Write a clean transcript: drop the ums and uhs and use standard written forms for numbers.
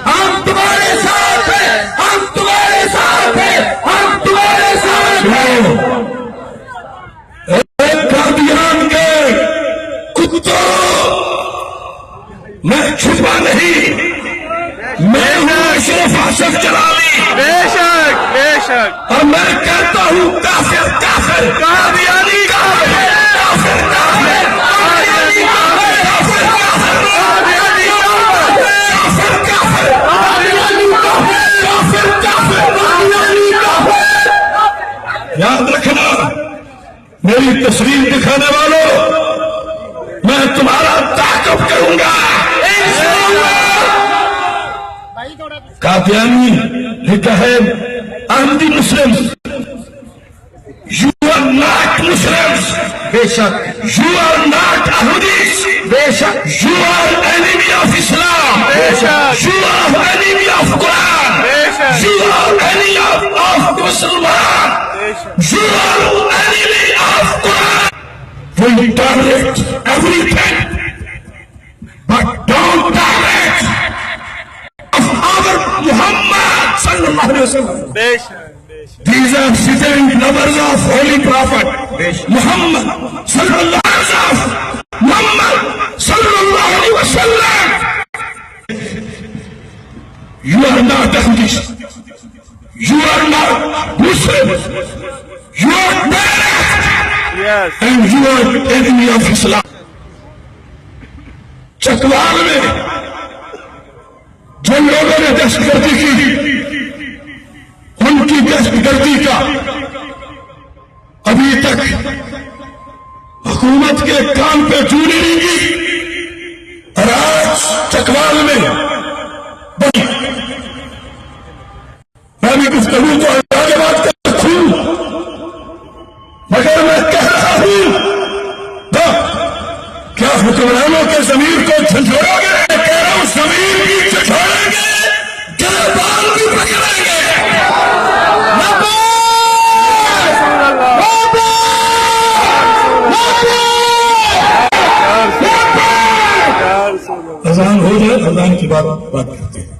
ہم تمہارے ساتھ ہیں، ہم تمہارے ساتھ ہیں، ہم تمہارے ساتھ ہیں۔ قادیان کے کتوں، میں چھپا نہیں، میں ہوں اشرف آصف جلالی، بے شک بے شک، اور میں کہتا ہوں کافر کافر، قادیانی کافر، کافر کافر، قادیانی کافر، کافر کافر، قادیانی کافر، کافر کافر، قادیانی کافر، کافر کافر، قادیانی کافر۔ یاد رکھنا، میری تصویر دکھانے والوں، میں تمہارا تعاقب کروں گا قادیانی لکھا ہے Ahmadi Muslims, you are not Muslims, بے شک یو آر ناٹ احمدیز، بے شک you are enemy of Islam, بے شک you are enemy of Quran, بے شک یو آر اینیمی آف مسلمان، you are enemy of Quran. We tolerate everything, but don't tolerate of our Muhammad sallallahu alaihi wasallam. بے شک بے شک، These are sitting lovers of Holy Prophet Muhammad sallallahu alaihi wasallam. Muhammad sallallahu alaihi wasallam. You are not Ahmadis. You are not Muslim. You are direct. Yes, And you are enemy of Islam. Chakwal میں جن لوگوں نے دہشت گردی کی، ان کی دہشت گردی کا ابھی تک حکومت کے کام پہ چوری نہیں کی، اور آج چکوال میں میں بھی گفتگو کو آگے بات کر سکتا ہوں، مگر میں کہہ رہا ہوں کیا حکمرانوں کے ضمیر کو جھنجھوڑو گے؟ میں کہہ رہا ہوں ضمیر بھی جھنجھوڑیں گے، گریبان بھی پکڑیں گے۔ اذان ہو جائے، اذان کی بات کرتے ہیں۔